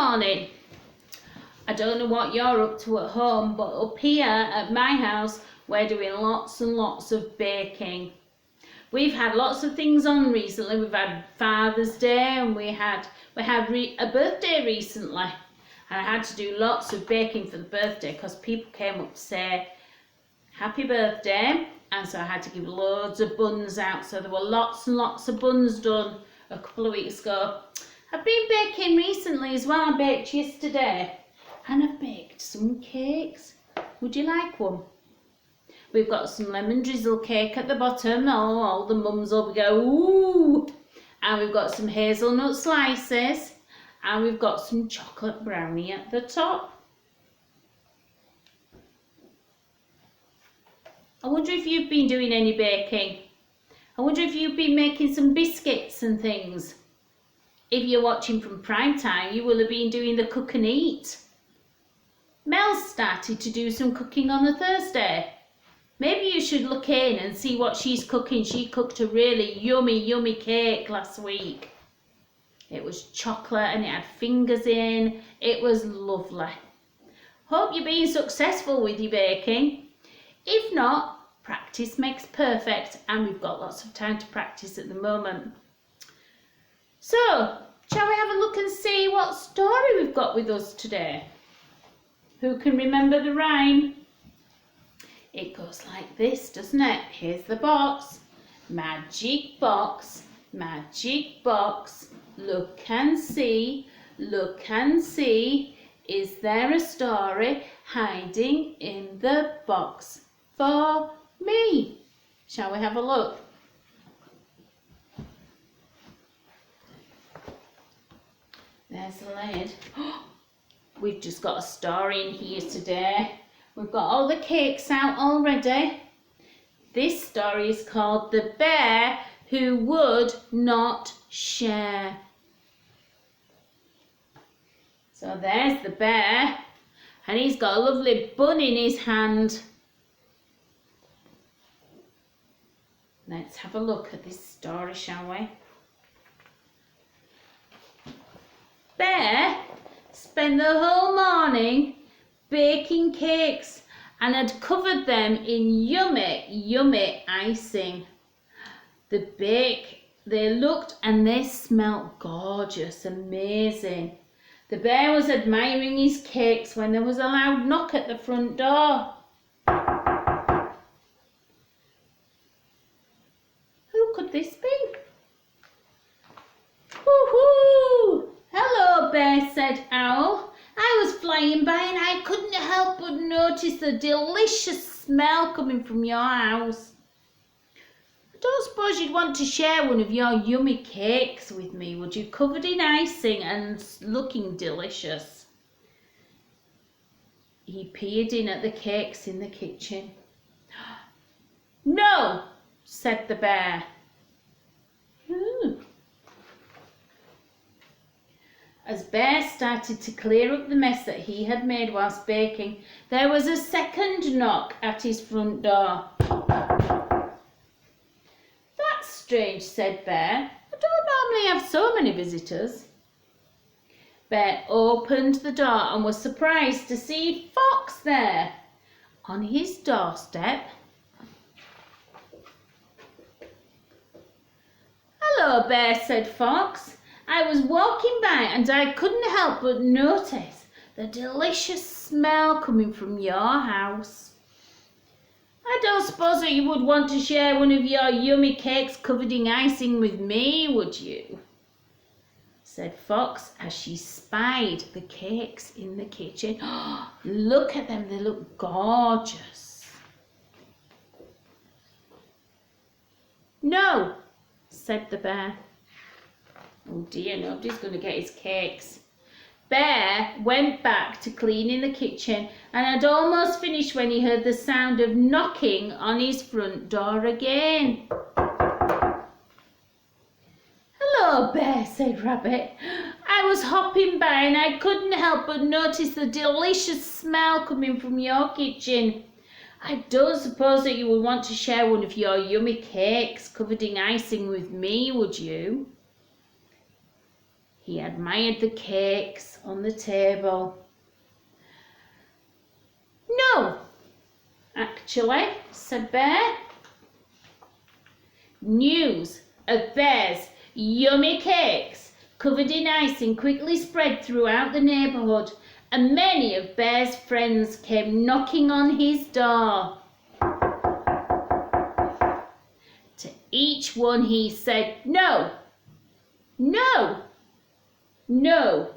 morning. I don't know what you're up to at home, but up here at my house, we're doing lots and lots of baking. We've had lots of things on recently. We've had Father's Day and we had a birthday recently. And I had to do lots of baking for the birthday because people came up to say happy birthday. And so I had to give loads of buns out. So there were lots and lots of buns done a couple of weeks ago. I've been baking recently as well. I baked yesterday. And I've baked some cakes. Would you like one? We've got some lemon drizzle cake at the bottom. Oh, all the mums will go, ooh. And we've got some hazelnut slices. And we've got some chocolate brownie at the top. I wonder if you've been doing any baking. I wonder if you've been making some biscuits and things. If you're watching from prime time, you will have been doing the cook and eat. Mel started to do some cooking on a Thursday. Maybe you should look in and see what she's cooking. She cooked a really yummy cake last week. It was chocolate and it had fingers in. It was lovely. Hope you're being successful with your baking. If not, practice makes perfect, and we've got lots of time to practice at the moment. So, shall we have a look and see what story we've got with us today? Who can remember the rhyme? It goes like this, doesn't it? Here's the box. Magic box, magic box. Look and see, look and see. Is there a story hiding in the box for me? Shall we have a look? There's the lid. We've just got a story in here today. We've got all the cakes out already. This story is called The Bear Who Would Not Share. So there's the bear, and he's got a lovely bun in his hand. Let's have a look at this story, shall we? Bear spent the whole morning baking cakes and had covered them in yummy icing. They looked and they smelt gorgeous, amazing. The bear was admiring his cakes when there was a loud knock at the front door. Who could this be? Woohoo! Hello, Bear, said Owl. I was flying by and I couldn't help but notice the delicious smell coming from your house. I don't suppose you'd want to share one of your yummy cakes with me, would you? Covered in icing and looking delicious. He peered in at the cakes in the kitchen. No, said the bear. As Bear started to clear up the mess that he had made whilst baking, there was a second knock at his front door. That's strange, said Bear. I don't normally have so many visitors. Bear opened the door and was surprised to see Fox there on his doorstep. Hello, Bear, said Fox. I was walking by and I couldn't help but notice the delicious smell coming from your house. I don't suppose that you would want to share one of your yummy cakes covered in icing with me, would you? Said Fox as she spied the cakes in the kitchen. Oh, look at them, they look gorgeous. No, said the bear. Oh dear, nobody's going to get his cakes. Bear went back to cleaning the kitchen and had almost finished when he heard the sound of knocking on his front door again. Hello, Bear, said Rabbit. I was hopping by and I couldn't help but notice the delicious smell coming from your kitchen. I don't suppose that you would want to share one of your yummy cakes covered in icing with me, would you? He admired the cakes on the table. "No, actually," said Bear. News of Bear's yummy cakes covered in icing quickly spread throughout the neighborhood, and many of Bear's friends came knocking on his door. To each one he said, "No, no, no."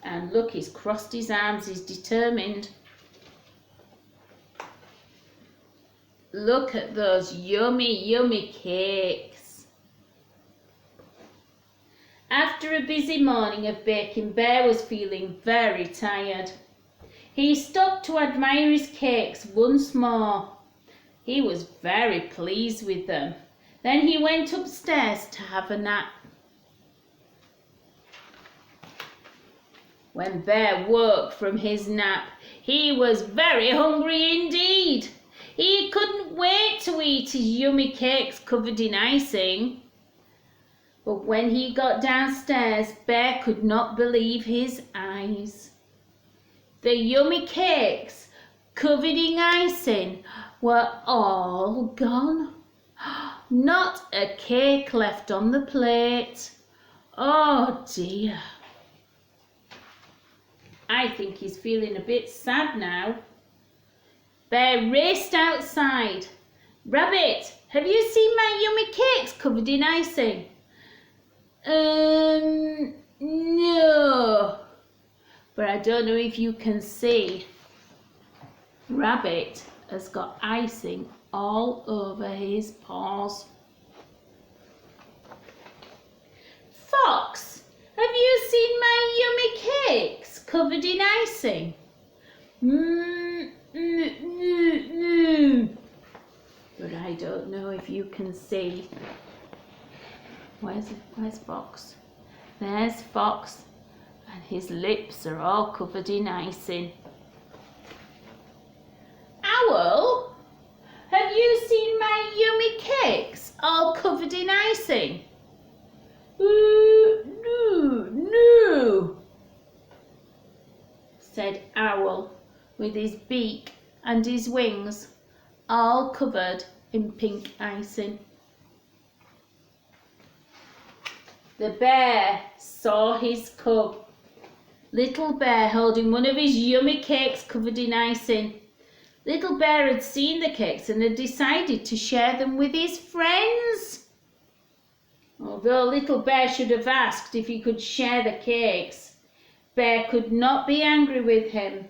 And look, he's crossed his arms, he's determined. Look at those yummy, yummy cakes. After a busy morning of baking, Bear was feeling very tired. He stopped to admire his cakes once more. He was very pleased with them. Then he went upstairs to have a nap. When Bear woke from his nap, he was very hungry indeed. He couldn't wait to eat his yummy cakes covered in icing. But when he got downstairs, Bear could not believe his eyes. The yummy cakes covered in icing were all gone. Not a cake left on the plate. Oh dear. I think he's feeling a bit sad now. Bear raced outside. "Rabbit, have you seen my yummy cakes covered in icing?" No. But I don't know if you can see. Rabbit has got icing all over his paws. "Fox, have you seen my yummy cakes covered in icing?" No. But I don't know if you can see. Where's Fox? There's Fox, and his lips are all covered in icing. "Owl, have you seen my yummy cakes all covered in icing?" No, said Owl, with his beak and his wings all covered in pink icing. The bear saw his cub, Little Bear, holding one of his yummy cakes covered in icing. Little Bear had seen the cakes and had decided to share them with his friends. Although Little Bear should have asked if he could share the cakes, Bear could not be angry with him.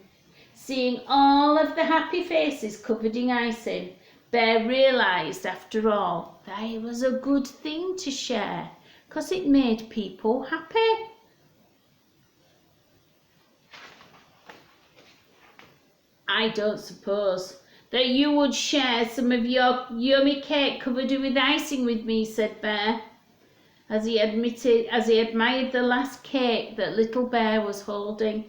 Seeing all of the happy faces covered in icing, Bear realised, after all, that it was a good thing to share, because it made people happy. I don't suppose that you would share some of your yummy cake covered with icing with me, said Bear, as he admired the last cake that Little Bear was holding.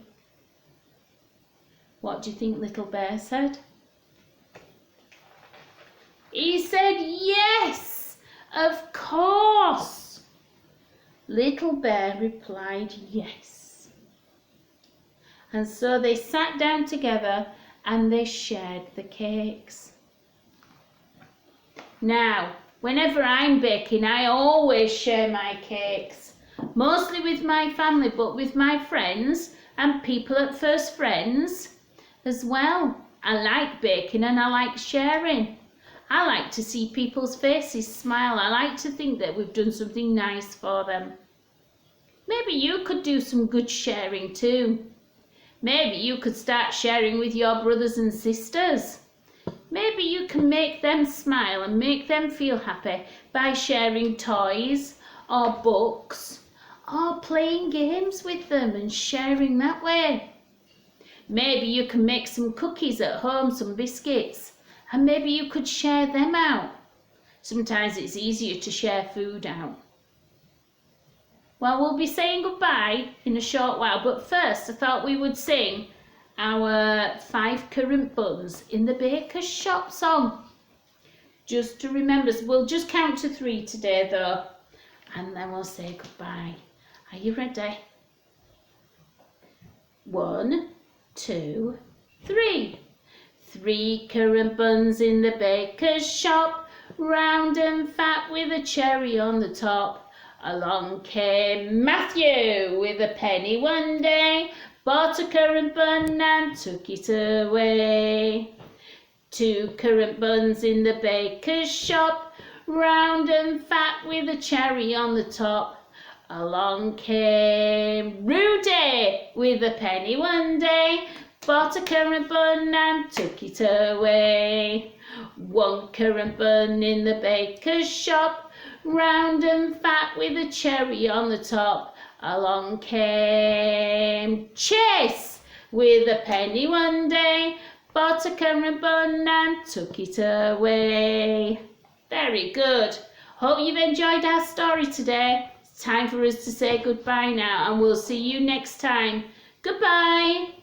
What do you think Little Bear said? He said, yes, of course. Little Bear replied, yes. And so they sat down together and they shared the cakes. Now, whenever I'm baking, I always share my cakes, mostly with my family, but with my friends and people at First Friends as well. I like baking and I like sharing. I like to see people's faces smile. I like to think that we've done something nice for them. Maybe you could do some good sharing too. Maybe you could start sharing with your brothers and sisters. Maybe you can make them smile and make them feel happy by sharing toys or books or playing games with them and sharing that way. Maybe you can make some cookies at home, some biscuits, and maybe you could share them out. Sometimes it's easier to share food out. Well, we'll be saying goodbye in a short while, but first I thought we would sing our 5 currant buns in the baker's shop song. Just to remember, we'll just count to 3 today though, and then we'll say goodbye. Are you ready? 1, 2, 3. 3 currant buns in the baker's shop, round and fat with a cherry on the top. Along came Matthew with a penny one day, bought a currant bun and took it away. 2 currant buns in the baker's shop, round and fat with a cherry on the top. Along came Rudy with a penny one day, bought a currant bun and took it away. 1 currant bun in the baker's shop, round and fat with a cherry on the top. Along came Chase with a penny one day, bought a currant bun and took it away. Very good. Hope you've enjoyed our story today. It's time for us to say goodbye now, and we'll see you next time. Goodbye.